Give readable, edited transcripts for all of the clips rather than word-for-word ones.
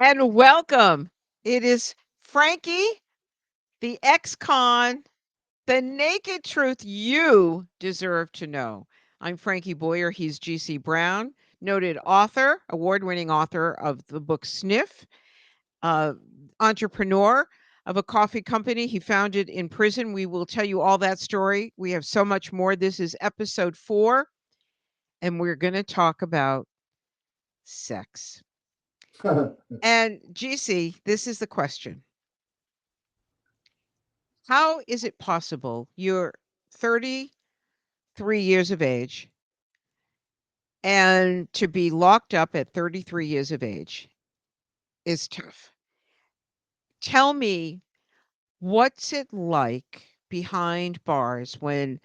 And welcome. It is Frankie, the ex-con, the naked truth you deserve to know. I'm Frankie Boyer. He's GC Brown, noted author, award-winning author of the book Sniff, uh, entrepreneur of a coffee company he founded in prison. We will tell you all that story. We have so much more. This is episode 4, and we're going to talk about sex. And GC, this is the question. How is it possible you're 33 years of age and to be locked up at 33 years of age is tough? Tell me, what's it like behind bars when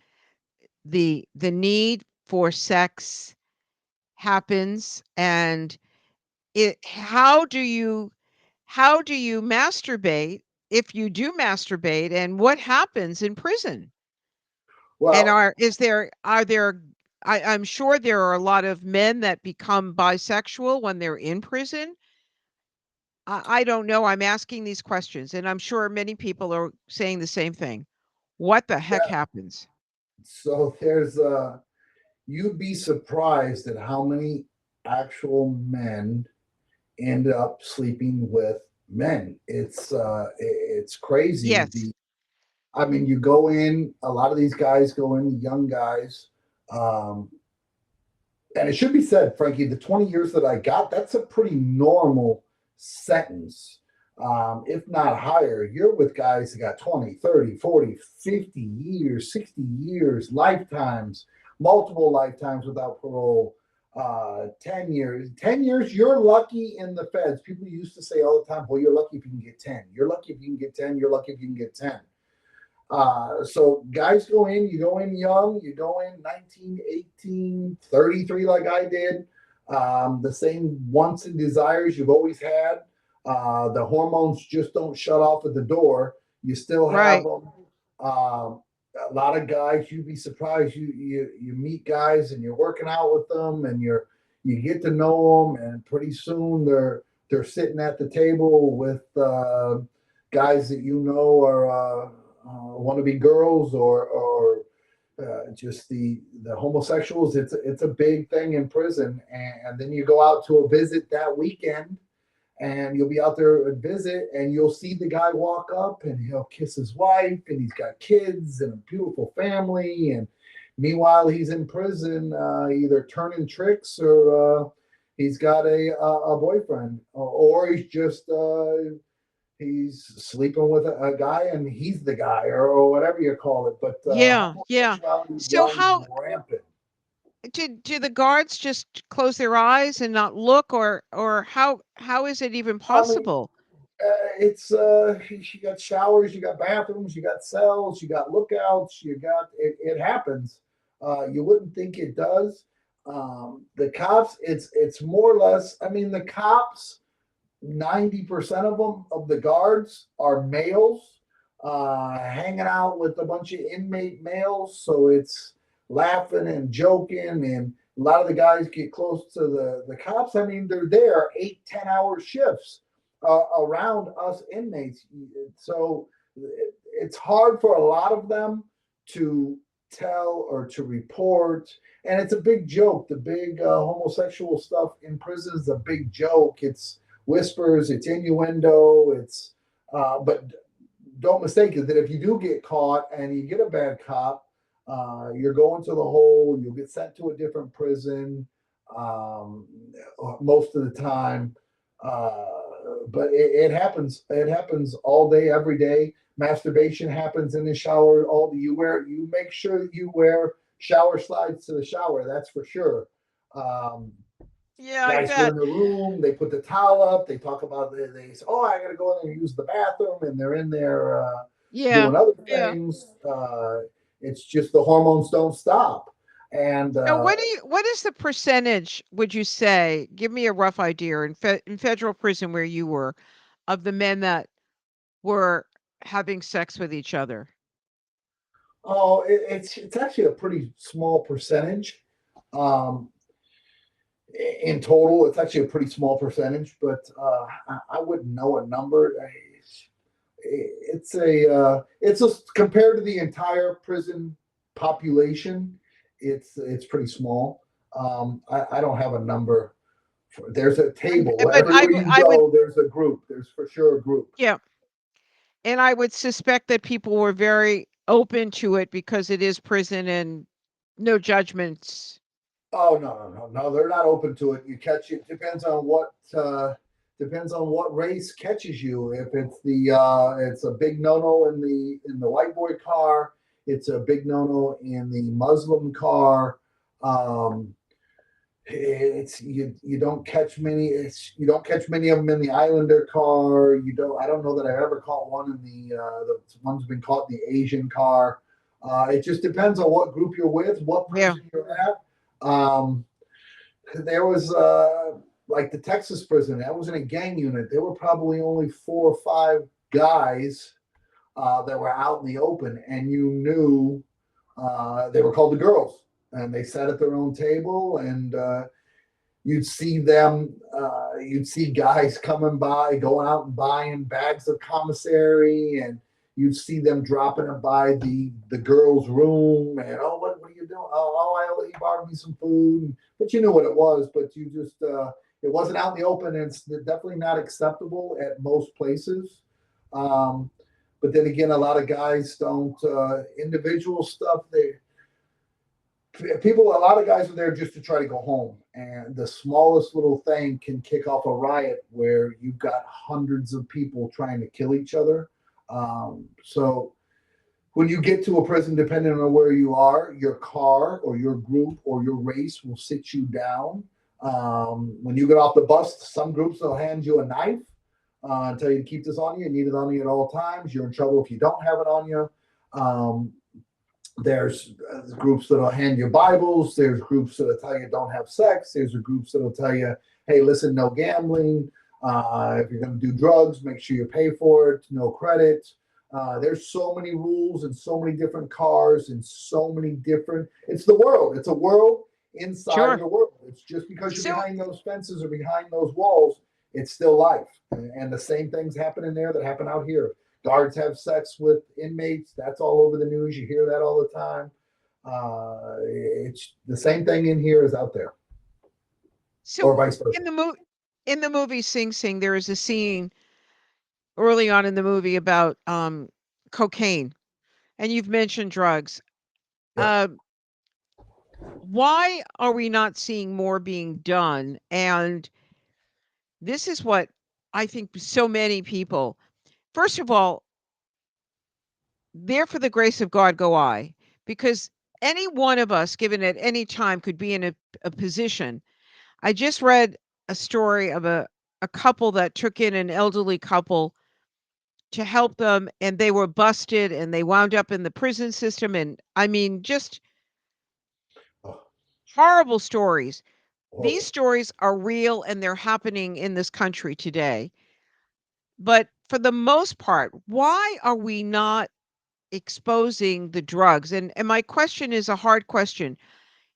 the need for sex happens, and how do you masturbate if you do masturbate, and what happens in prison? And Well, are there I'm sure there are a lot of men that become bisexual when they're in prison. I don't know. I'm asking these questions, and I'm sure many people are saying the same thing. What the heck yeah. happens? So you'd be surprised at how many actual men end up sleeping with men. It's crazy. Yes. I mean, you go in. A lot of these guys go in, young guys, um, and it should be said, Frankie, the 20 years that I got, that's a pretty normal sentence. If not higher, you're with guys that got 20, 30, 40, 50 years, 60 years, lifetimes, multiple lifetimes without parole. 10 years. 10 years, you're lucky in the feds. People used to say all the time, well, you're lucky if you can get 10. You're lucky if you can get 10. You're lucky if you can get 10. So guys go in, you go in young, you go in 19, 18, 33 like I did. The same wants and desires you've always had. The hormones just don't shut off at the door. You still have Right. them. A lot of guys, you'd be surprised. You meet guys and you're working out with them, and you get to know them, and pretty soon they're sitting at the table with guys that you know are wannabe girls or just the homosexuals. It's a big thing in prison, and then you go out to a visit that weekend, and you'll be out there at visit, and you'll see the guy walk up, and he'll kiss his wife, and he's got kids and a beautiful family, and meanwhile he's in prison, either turning tricks or he's got a boyfriend, or he's sleeping with a guy and he's the guy, or whatever you call it. But Yeah, yeah. homosexuality So runs how rampant. do the guards just close their eyes and not look, or how is it even I mean, possible? it's you got showers, you got bathrooms, you got cells, you got lookouts, it happens. You wouldn't think it does. The cops, it's more or less. I mean, the cops, 90% of them, of the guards, are males, hanging out with a bunch of inmate males. So it's laughing and joking. And a lot of the guys get close to the cops. I mean, they're there 8, 10 hour shifts around us inmates. So it's hard for a lot of them to tell or to report. And it's a big joke. The big homosexual stuff in prison is a big joke. It's whispers, it's innuendo, but don't mistake it that if you do get caught and you get a bad cop, you're going to the hole, you'll get sent to a different prison um, most of the time. Uh, but it happens. It happens all day, every day. Masturbation happens in the shower. You make sure you wear shower slides to the shower. That's for sure. Um, Yeah, I Guys go bet. in the room, they put the towel up, they talk about they say, "Oh, I got to go in there and use the bathroom," and they're in there Yeah, doing other yeah. things. It's just the hormones don't stop, and So what is the percentage, would you say, give me a rough idea, in federal prison where you were, of the men that were having sex with each other? it's actually a pretty small percentage. Um, in total. It's actually a pretty small percentage, but I wouldn't know a number. It's a compared to the entire prison population, it's pretty small. I don't have a number. There's a table But everywhere you I would, go. There's a group. There's for sure a group. yeah, and I would suspect that people were very open to it because it is prison and no judgments. Oh no! They're not open to it. You catch it depends on what race catches you. If it's it's a big no no in the white boy car. It's a big no no in the Muslim car. Um, it's you don't catch many. You don't catch many of them in the Islander car. You don't. I don't know that I've ever caught one in the one's been caught in the Asian car. It just depends on what group you're with, what Yeah. prison you're at. Um, there was like the Texas prison. That was in a gang unit. There were probably only 4 or 5 guys that were out in the open, and you knew they were called the girls, and they sat at their own table, and you'd see them. You'd see guys coming by, going out and buying bags of commissary, and you'd see them dropping it by the girls' room, and what are you doing? He borrowed me some food, but you knew what it was, but you just it wasn't out in the open, and it's definitely not acceptable at most places. Um, but then again, a lot of guys don't individual stuff. A lot of guys are there just to try to go home, and the smallest little thing can kick off a riot where you've got hundreds of people trying to kill each other. So when you get to a prison, depending on where you are, your car or your group or your race will sit you down. When you get off the bus, some groups will hand you a knife and tell you to keep this on you. You need it on you at all times. You're in trouble if you don't have it on you. Um, there's groups that'll hand you Bibles. There's groups that'll tell you don't have sex. There's groups that'll tell you, hey, listen, no gambling. If you're going to do drugs, make sure you pay for it. No credit. There's so many rules and so many different cars and so many different. It's the world. It's a world inside of Sure. the world. It's just because you're So behind those fences or behind those walls, it's still life. And the same things happen in there that happen out here. Guards have sex with inmates. That's all over the news. You hear that all the time. It's the same thing in here as out there, or so vice versa. in the movie Sing Sing, there is a scene early on in the movie about cocaine, and you've mentioned drugs. Yeah. Uh, why are we not seeing more being done? And this is what I think so many people. First of all, there for the grace of God go I, because any one of us, given at any time, could be in a position. I just read a story of a couple that took in an elderly couple to help them, and they were busted and they wound up in the prison system. And I mean, just Oh, horrible stories. These horrible. stories are real and they're happening in this country today. But for the most part, why are we not exposing the drugs? And my question is a hard question.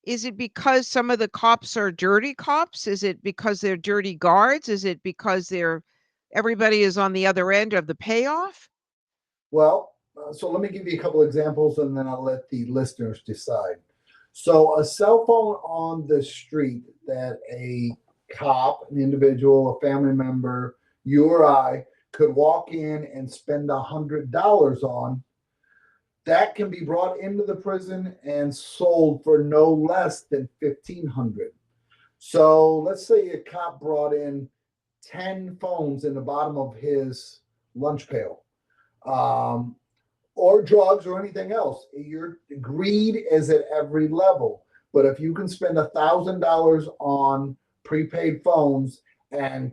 Is it because some of the cops are dirty cops? Is it because they're dirty guards? Is it because they're everybody is on the other end of the payoff? Well, so let me give you a couple examples and then I'll let the listeners decide. So, a cell phone on the street that a cop, an individual, a family member, you or I could walk in and spend $100 on, that can be brought into the prison and sold for no less than 1,500. So let's say a cop brought in 10 phones in the bottom of his lunch pail, um, or drugs or anything else. Your greed is at every level. But if you can spend $1,000 on prepaid phones and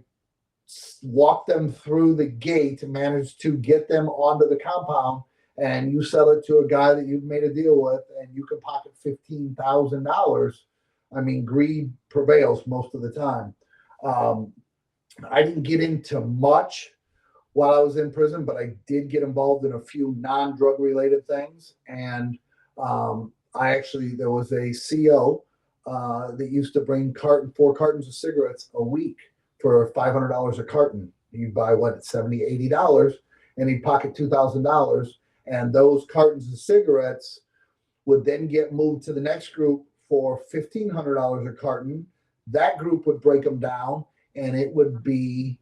walk them through the gate to manage to get them onto the compound, and you sell it to a guy that you've made a deal with, and you can pocket $15,000. I mean, greed prevails most of the time. Um, I didn't get into much while I was in prison, but I did get involved in a few non-drug related things. And I actually, there was a CO that used to bring 4 cartons of cigarettes a week for $500 a carton. You'd buy what, 70, $80, and he'd pocket $2,000. And those cartons of cigarettes would then get moved to the next group for $1,500 a carton. That group would break them down, and it would be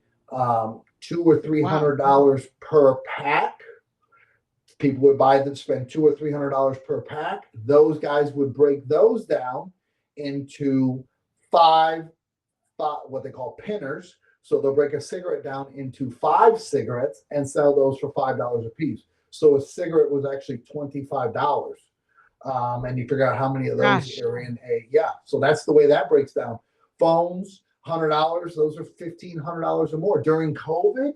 two or three Wow. hundred dollars per pack. People would buy them, spend $200 or $300 per pack. Those guys would break those down into five, what they call pinners. So they'll break a cigarette down into 5 cigarettes and sell those for $5 a piece. So a cigarette was actually $25. And you figure out how many of those Gosh. are in a, yeah. So that's the way that breaks down. Phones, $100. Those are $1,500 or more. During COVID,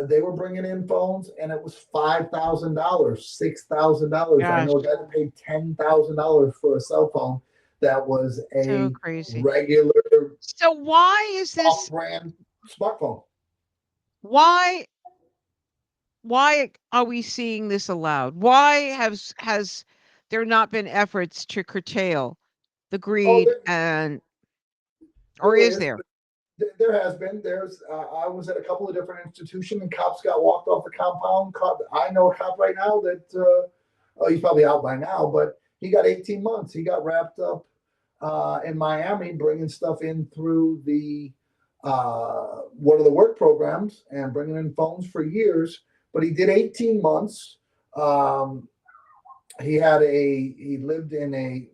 they were bringing in phones, and it was $5,000, $6,000. I know a Gosh. guy that paid $10,000 for a cell phone that was So a crazy. regular So why is this off-brand smartphone. why why are we seeing this allowed? Why has there not been efforts to curtail the Oh, greed, there, and or there is is. there? There has been. I was at a couple of different institutions, and cops got walked off the compound. I know a cop right now that, oh, he's probably out by now, but he got 18 months. He got wrapped up in Miami, bringing stuff in through the one of the work programs and bringing in phones for years. But he did 18 months. Um, he lived in a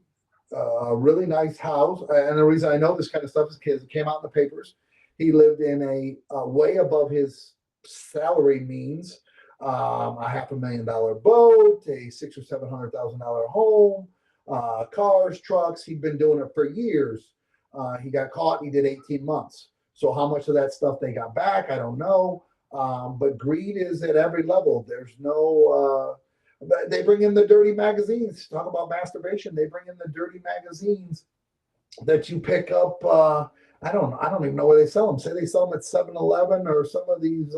really nice house. And the reason I know this kind of stuff is because it came out in the papers. He lived in a way above his salary means, a $500,000 boat, a $600,000 or $700,000 home, cars, trucks. He'd been doing it for years. He got caught. He did 18 months. So how much of that stuff they got back, I don't know. But greed is at every level. There's no. They bring in the dirty magazines. Talk about masturbation. They bring in the dirty magazines that you pick up. I don't even know where they sell them. Say they sell them at 7-Eleven or some of these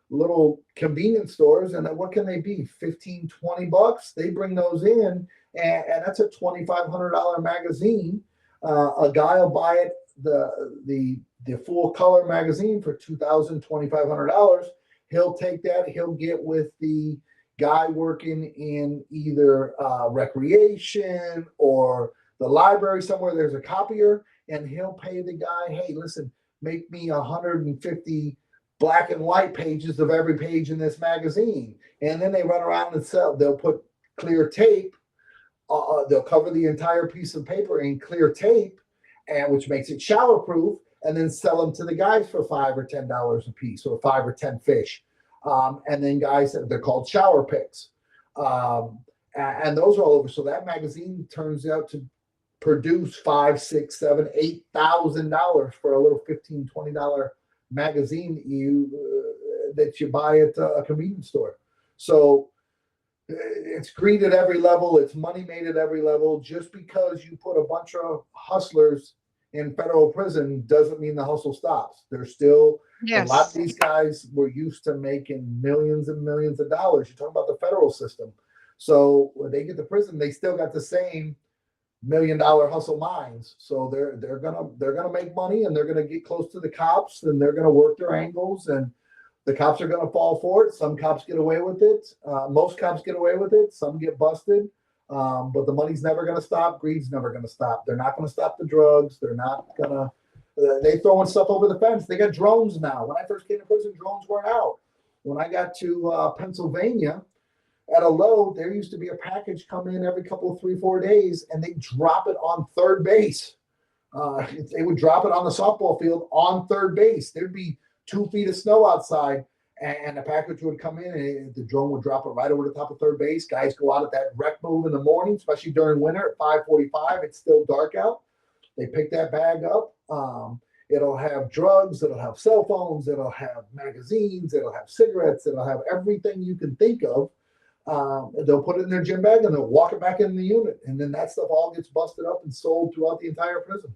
little convenience stores. And what can they be? 15, $20. They bring those in, and that's a $2,500 magazine. A guy will buy it, the full color magazine for $2,000, $2,500. He'll take that. He'll get with the guy working in either recreation or the library somewhere. There's a copier, and he'll pay the guy, hey, listen, make me 150 black and white pages of every page in this magazine. And then they run around and sell. They'll put clear tape. They'll cover the entire piece of paper in clear tape, and which makes it showerproof, and then sell them to the guys for $5 or $10 a piece, or 5 or 10 fish. And then guys, they're called shower picks. And those are all over. So that magazine turns out to produce 5, 6, 7, $8,000 for a little $15, $20 magazine that you buy at a convenience store. So it's greed at every level. It's money made at every level. Just because you put a bunch of hustlers in federal prison doesn't mean the hustle stops. There's still a lot of Yes. these guys were used to making millions and millions of dollars. You're talking about the federal system. So when they get to prison, they still got the same $1 million hustle minds. So they're gonna make money, and they're gonna get close to the cops, and they're gonna work their angles, and the cops are going to fall for it. Some cops get away with it. Most cops get away with it. Some get busted. But the money's never going to stop. Greed's never going to stop. They're not going to stop the drugs. They're not going to. They throwing stuff over the fence. They got drones now. When I first came to prison, drones weren't out. When I got to Pennsylvania, at a load, there used to be a package come in every couple of 3, 4 days, and they drop it on third base. They would drop it on the softball field on third base. There'd be 2 feet of snow outside, and the package would come in, and the drone would drop it right over the top of third base. Guys go out at that rec move in the morning, especially during winter at 5:45. It's still dark out. They pick that bag up. It'll have drugs. It'll have cell phones. It'll have magazines. It'll have cigarettes. It'll have everything you can think of. They'll put it in their gym bag, and they'll walk it back in the unit. And then that stuff all gets busted up and sold throughout the entire prison.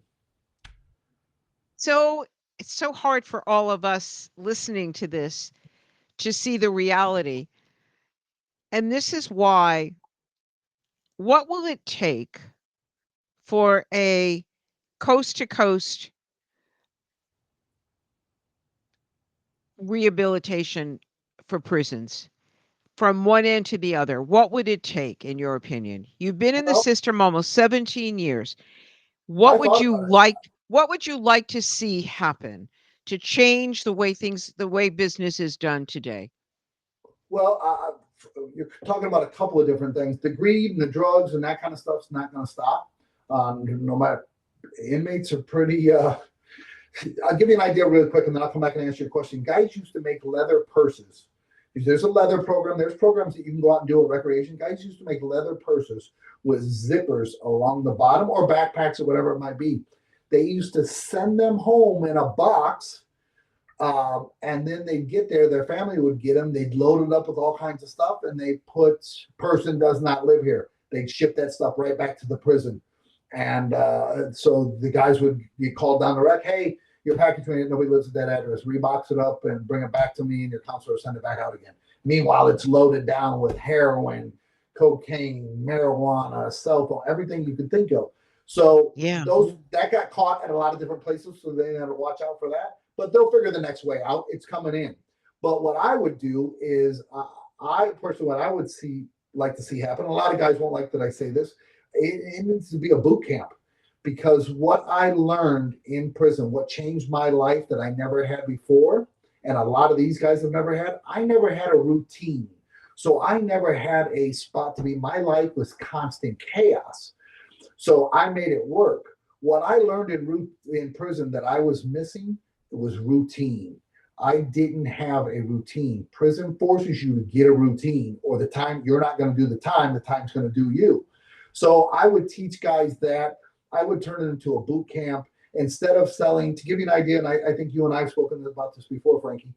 So it's so hard for all of us listening to this to see the reality. And this is why, what will it take for a coast to coast rehabilitation for prisons from one end to the other? What would it take, in your opinion? You've been in the Well, system almost 17 years. I What would thought you about it. like what would you like to see happen to change the way business is done today? Well, you're talking about a couple of different things. The greed and the drugs and that kind of stuff's not going to stop. No matter, inmates are pretty. I'll give you an idea really quick, and then I'll come back and answer your question. Guys used to make leather purses. There's a leather program. There's programs that you can go out and do at recreation. Guys used to make leather purses with zippers along the bottom or backpacks or whatever it might be. They used to send them home in a box, and then they'd get there, their family would get them, they'd load it up with all kinds of stuff, and they put person does not live here. They'd ship that stuff right back to the prison. And so the guys would get called down the rec, hey, your package, nobody lives at that address. Rebox it up and bring it back to me, and your counselor will send it back out again. Meanwhile, it's loaded down with heroin, cocaine, marijuana, cell phone, everything you could think of. So Yeah. those that got caught at a lot of different places, so they had to watch out for that. But they'll figure the next way out. It's coming in. But what I would do is, I personally, what I would like to see happen. A lot of guys won't like that I say this. It needs to be a boot camp, because what I learned in prison, what changed my life that I never had before, and a lot of these guys have never had, I never had a routine. So I never had a spot to be. My life was constant chaos. So I made it work. What I learned in prison that I was missing was routine. I didn't have a routine. Prison forces you to get a routine, or the time you're not going to do the time's going to do you. So I would teach guys that. I would turn it into a boot camp instead of selling. To give you an idea, and I think you and I have spoken about this before, Frankie,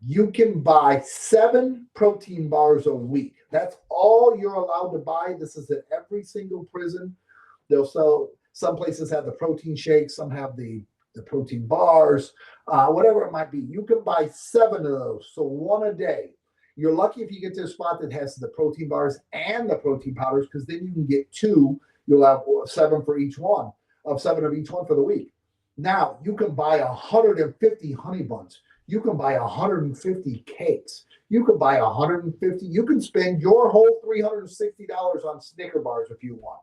you can buy 7 protein bars a week. That's all you're allowed to buy. This is at every single prison. They'll sell, some places have the protein shakes, some have the protein bars, whatever it might be. You can buy 7 of those, so one a day. You're lucky if you get to a spot that has the protein bars and the protein powders, because then you can get 2. You'll have 7 for each one, of 7 of each one for the week. Now you can buy 150 honey buns. You can buy 150 cakes. You can buy 150. You can spend your whole $360 on Snicker bars if you want.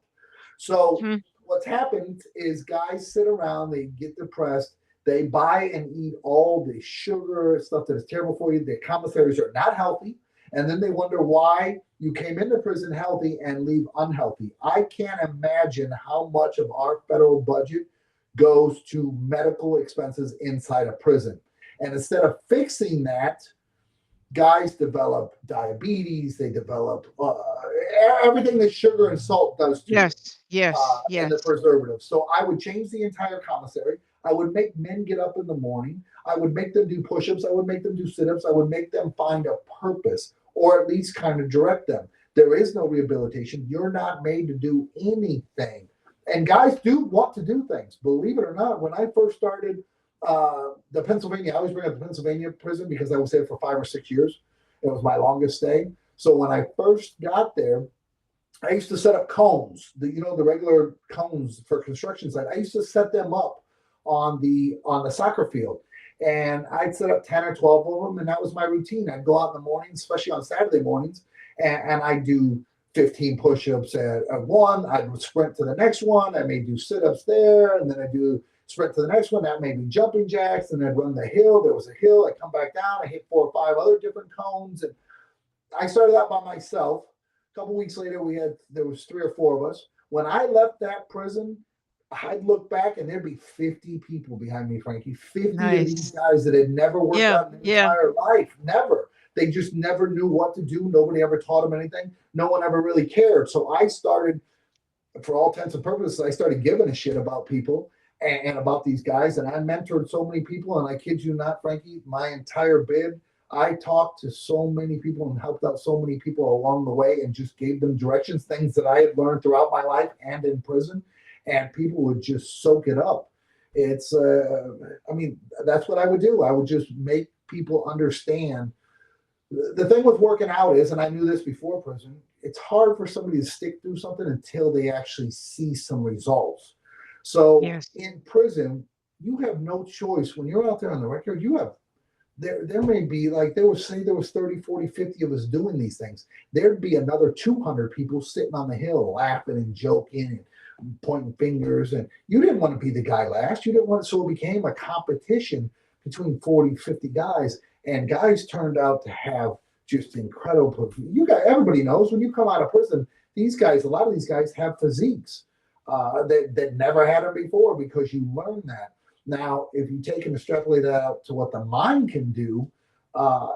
So Mhm. what's happened is guys sit around, they get depressed, they buy and eat all the sugar stuff that is terrible for you. The commissaries are not healthy, and then they wonder why you came into prison healthy and leave unhealthy. I can't imagine how much of our federal budget goes to medical expenses inside a prison. And instead of fixing that, guys develop diabetes, they develop everything that sugar and salt does to you, Yes, yes, and the yes. preservatives. So I would change the entire commissary. I would make men get up in the morning. I would make them do push ups. I would make them do sit ups. I would make them find a purpose, or at least kind of direct them. There is no rehabilitation. You're not made to do anything. And guys do want to do things, believe it or not. When I first started the Pennsylvania, I always bring up the Pennsylvania prison because I was there for 5 or 6 years. It was my longest stay. So when I first got there, I used to set up cones, the regular cones for construction site. I used to set them up on the soccer field, and I'd set up 10 or 12 of them, and that was my routine. I'd go out in the mornings, especially on Saturday mornings, and I'd do 15 push-ups at one. I'd sprint to the next one. I may do sit-ups there, and then I do sprint to the next one. That may be jumping jacks, and I'd run the hill. There was a hill. I'd come back down. I hit 4 or 5 other different cones, and I started out by myself. A couple weeks later, there was 3 or 4 of us. When I left that prison, I'd look back and there'd be 50 people behind me, Frankie. 50 of these Nice. guys that had never worked Yeah, out in their yeah. entire life. Never. They just never knew what to do. Nobody ever taught them anything. No one ever really cared. So I started, for all intents and purposes, I started giving a shit about people and about these guys. And I mentored so many people. And I kid you not, Frankie, my entire bid, I talked to so many people and helped out so many people along the way and just gave them directions, things that I had learned throughout my life and in prison. And people would just soak it up. I mean, that's what I would do. I would just make people understand. The thing with working out is, and I knew this before prison, it's hard for somebody to stick through something until they actually see some results. So Yes. in prison, you have no choice. When you're out there on the record, you have there may be, like, there was, say there was 30, 40, 50 of us doing these things, there'd be another 200 people sitting on the hill laughing and joking and pointing fingers, and you didn't want to be the guy last. You didn't want, so it became a competition between 40, 50 guys, and guys turned out to have just incredible, you got, everybody knows when you come out of prison, these guys, a lot of these guys have physiques that never had them before, because you learn that. Now, if you take and extrapolate that out to what the mind can do, uh,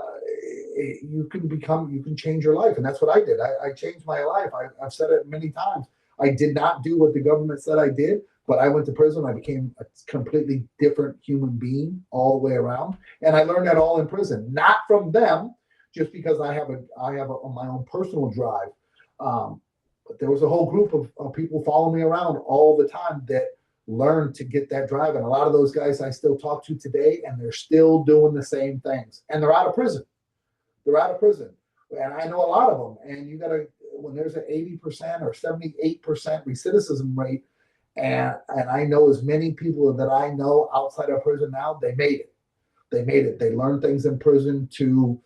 you can change your life. And that's what I did. I changed my life. I've said it many times. I did not do what the government said I did, but I went to prison. I became a completely different human being all the way around. And I learned that all in prison, not from them, just because I have my own personal drive. Um, but there was a whole group of people following me around all the time that learn to get that drive. And a lot of those guys I still talk to today, and they're still doing the same things. And they're out of prison. They're out of prison. And I know a lot of them. And you got to, when there's an 80% or 78% recidivism rate, and I know as many people that I know outside of prison now, they made it. They made it. They learned things in prison to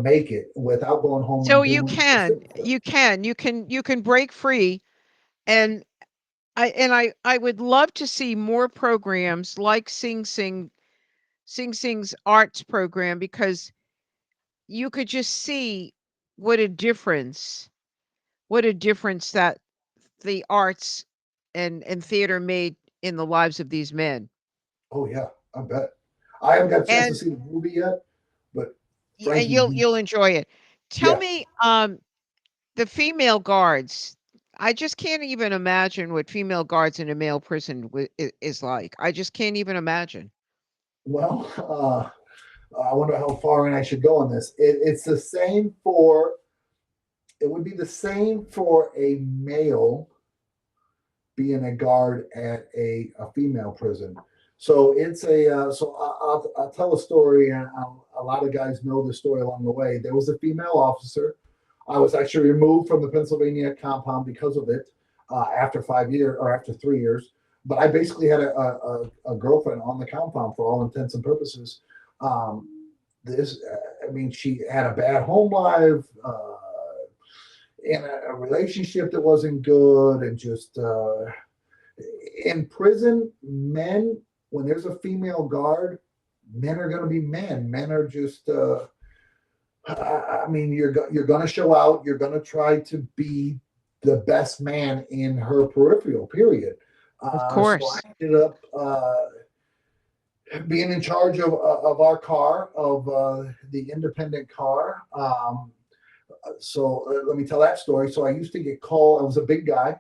make it without going home So and you doing the can, stupid stuff. you can break free, and I would love to see more programs like Sing Sing's arts program, because you could just see what a difference what a difference that the arts and theater made in the lives of these men. Oh yeah, I bet. I haven't got a chance to And see the movie yet, but and Frankie, you'll enjoy it. Tell yeah. me, the female guards. I just can't even imagine what female guards in a male prison is like. I just can't even imagine. Well, I wonder how far in I should go on this. It's the same for. It would be the same for a male being a guard at a female prison. So it's so I'll tell a story, and a lot of guys know the story along the way. There was a female officer. I was actually removed from the Pennsylvania compound because of it after 5 years or after 3 years. But I basically had a girlfriend on the compound for all intents and purposes. Um, I mean, she had a bad home life. In a relationship that wasn't good, and just in prison, men, when there's a female guard, men are going to be men. Men are just, I mean, you're going to show out. You're going to try to be the best man in her peripheral. Period. Of So I course. ended up being in charge of our car, of the independent car. So let me tell that story. So I used to get called. I was a big guy.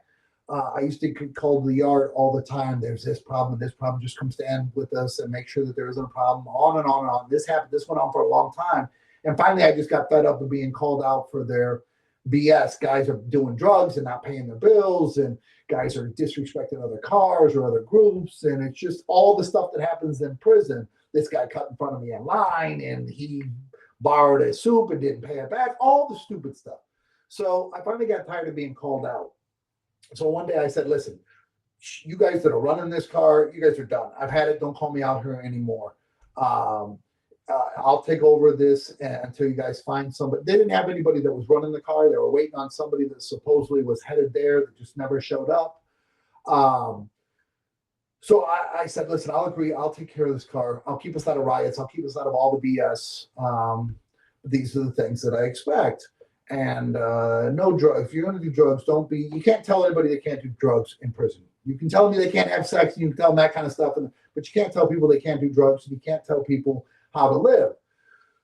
I used to get called to the yard all the time. There's this problem. This problem. Just come stand with us and make sure that there isn't a problem. On and on and on. This happened. This went on for a long time. And finally, I just got fed up of being called out for their BS. Guys are doing drugs and not paying their bills, and guys are disrespecting other cars or other groups. And it's just all the stuff that happens in prison. This guy cut in front of me in line, and he borrowed a soup and didn't pay it back, all the stupid stuff. So I finally got tired of being called out. So one day I said, listen, you guys that are running this car, you guys are done. I've had it. Don't call me out here anymore. Um, I'll take over this until you guys find somebody. They didn't have anybody that was running the car. They were waiting on somebody that supposedly was headed there that just never showed up. Um, so I said, listen, I'll agree. I'll take care of this car. I'll keep us out of riots. I'll keep us out of all the BS. These are the things that I expect. And no drugs. If you're going to do drugs, don't be. You can't tell anybody they can't do drugs in prison. You can tell them they can't have sex. You can tell them that kind of stuff. But you can't tell people they can't do drugs. And you can't tell people how to live.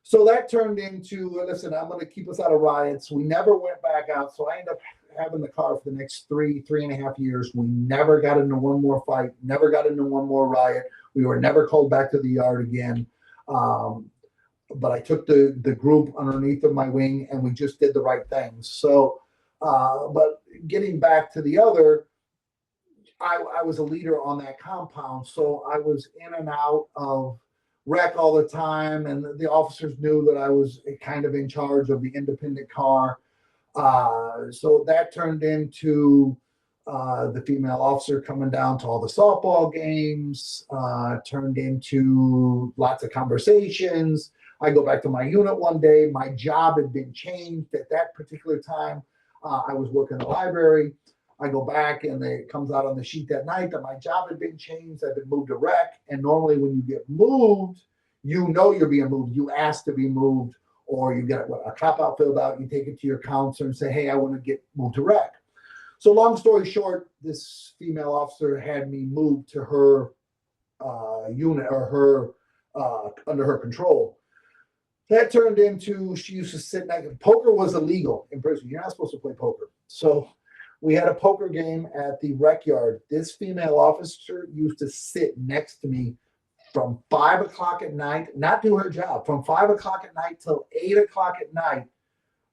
So that turned into, listen, I'm going to keep us out of riots. We never went back out. So I ended up having the car for the next 3.5 years. We never got into one more fight, never got into one more riot. We were never called back to the yard again. But I took the group underneath of my wing, and we just did the right things. So, but getting back to the other, I was a leader on that compound. So I was in and out of wreck all the time. And the officers knew that I was kind of in charge of the independent car. So that turned into the female officer coming down to all the softball games, turned into lots of conversations. I go back to my unit one day. My job had been changed at that particular time. I was working in the library. I go back and it comes out on the sheet that night that my job had been changed. I've been moved to rec. And normally, when you get moved, you know you're being moved. You ask to be moved, or you get a cop out filled out. You take it to your counselor and say, "Hey, I want to get moved to rec." So, long story short, this female officer had me moved to her unit or her under her control. That turned into she used to sit next. Poker was illegal in prison. You're not supposed to play poker. So we had a poker game at the rec yard. This female officer used to sit next to me from 5 o'clock at night, not do her job, from 5 o'clock at night till 8 o'clock at night.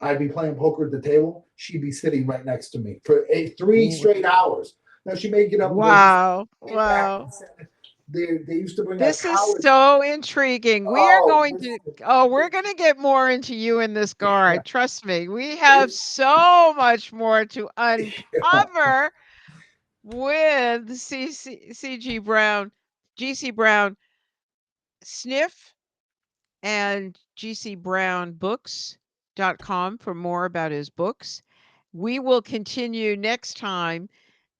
I'd be playing poker at the table. She'd be sitting right next to me for three W- straight hours. Now she may get up and go do something, Wow. get back Wow. and sit. They used to bring out This is college. so intriguing. We are Oh, going to oh, we're going to get more into you in this guard. Trust me. We have so much more to yeah. uncover with CG Brown, GC Brown Sniff and gcbrownbooks.com for more about his books. We will continue next time.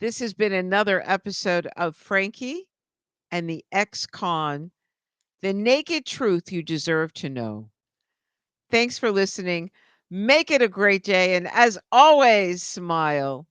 This has been another episode of Frankie and the Ex-Con, the naked truth you deserve to know. Thanks for listening. Make it a great day. And as always, smile.